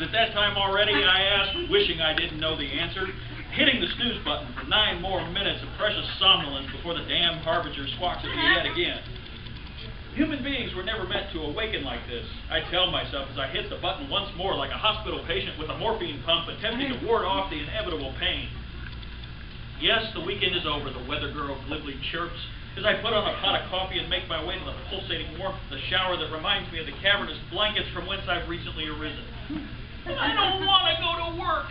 Is it that time already? I asked, wishing I didn't know the answer. Hitting the snooze button for 9 more minutes of precious somnolence before the damn harbinger squawks at me yet again. Human beings were never meant to awaken like this. I tell myself as I hit the button once more like a hospital patient with a morphine pump attempting to ward off the inevitable pain. Yes, the weekend is over, the weather girl glibly chirps, as I put on a pot of coffee and make my way to the pulsating warmth of the shower that reminds me of the cavernous blankets from whence I've recently arisen. I don't want to go to work.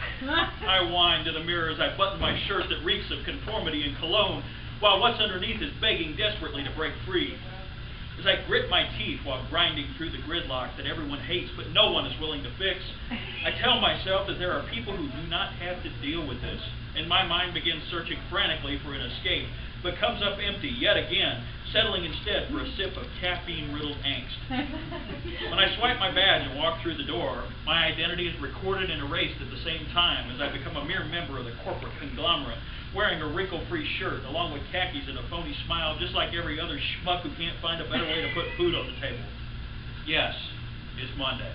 I whine to the mirror as I button my shirt that reeks of conformity and cologne, while what's underneath is begging desperately to break free. As I grit my teeth while grinding through the gridlock that everyone hates but no one is willing to fix, I tell myself that there are people who do not have to deal with this, and my mind begins searching frantically for an escape, but comes up empty yet again, settling instead for a sip of caffeine-riddled angst. When I swipe my badge and walk through the door, my identity is recorded and erased at the same time as I become a mere member of the corporate conglomerate, wearing a wrinkle-free shirt along with khakis and a phony smile just like every other schmuck who can't find a better way to put food on the table. Yes, it's Monday.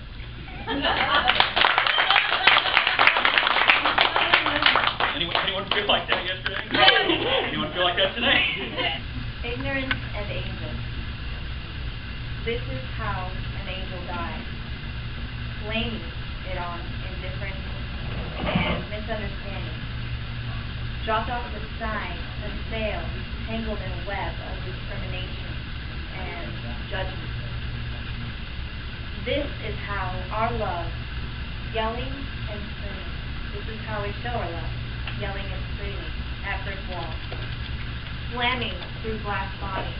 Anyone feel like that yesterday? Anyone feel like that today? Ignorance and angels. This is how an angel dies. Blaming it on indifference and misunderstanding. Dropped off the side of sail, tangled in a web of discrimination and judgment. This is how our love, yelling and screaming. This is how we show our love, yelling and screaming at brick walls, slamming through glass bodies,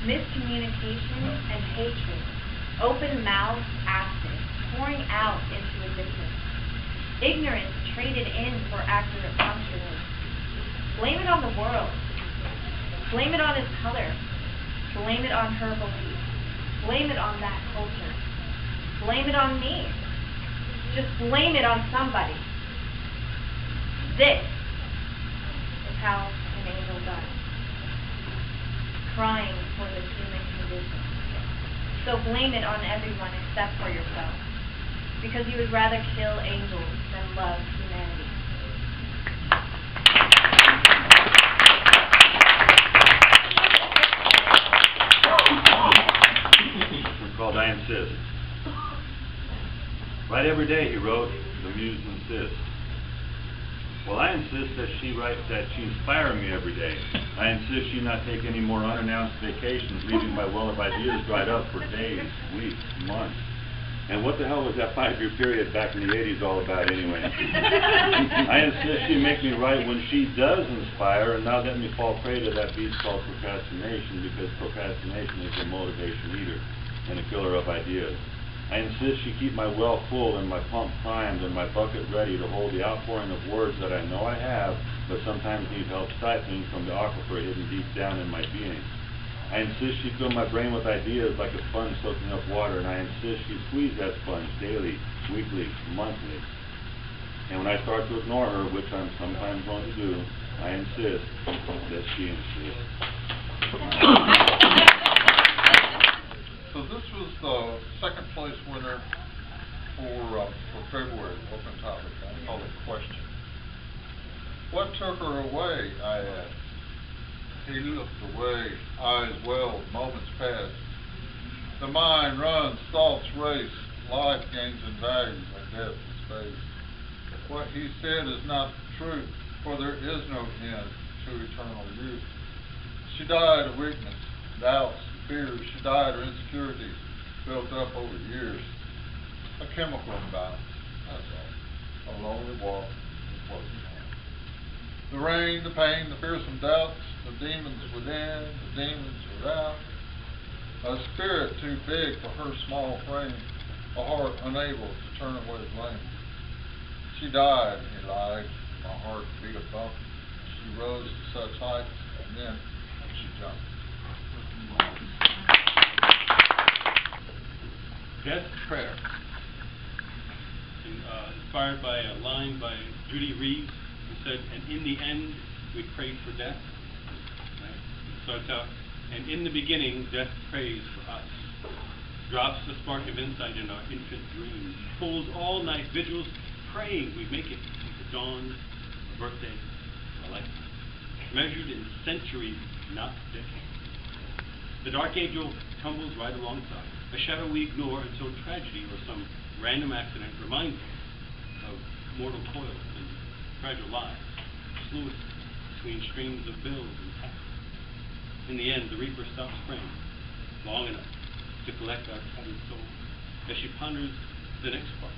miscommunication and hatred, open-mouthed acid pouring out into existence, ignorance traded in for accurate puncturing. Blame it on the world. Blame it on its color. Blame it on her belief. Blame it on that culture. Blame it on me. Just blame it on somebody. This is how an angel dies. Crying for the human condition. So blame it on everyone except for yourself. Because you would rather kill angels than love humanity. It's called I Insist. Write every day, he wrote, the muse insists. Well, I insist that she writes that she inspire me every day. I insist she not take any more unannounced vacations, leaving my well of ideas dried up for days, weeks, months. And what the hell was that 5-year period back in the 80s all about anyway? I insist she make me write when she does inspire and not let me fall prey to that beast called procrastination, because procrastination is a motivation eater and a killer of ideas. I insist she keep my well full and my pump primed and my bucket ready to hold the outpouring of words that I know I have, but sometimes need help siphoning from the aquifer hidden deep down in my being. I insist she fill my brain with ideas like a sponge soaking up water, and I insist she squeeze that sponge daily, weekly, monthly. And when I start to ignore her, which I'm sometimes going to do, I insist that she insists. So this was the second place winner for February, open topic. I call it question. What took her away, I asked. He looked away, eyes welled, moments passed. The mind runs, thoughts race, life gains in value by death and space. What he said is not the truth, for there is no end to eternal youth. She died of weakness, doubts, fears. She died of insecurities built up over years. A chemical imbalance, that's all. A lonely walk with broken heart. The rain, the pain, the fearsome doubts, the demons within, the demons without. A spirit too big for her small frame, a heart unable to turn away blame. She died, he lied, my heart beat a bump. She rose to such heights, and then she jumped. Death's Prayer, inspired by a line by Judy Reeves, who said, "And in the end, we prayed for death." Right? So it's and in the beginning, death prays for us. drops a spark of insight in our infant dreams, pulls all night vigils, praying we make it to the dawn, a birthday, a lifetime, measured in centuries, not decades. The dark angel tumbles right alongside, a shadow we ignore until tragedy or some random accident reminds us of mortal coils and fragile lives, fluid between streams of bills and taxes. In the end, the reaper stops praying long enough to collect our tattered souls as she ponders the next part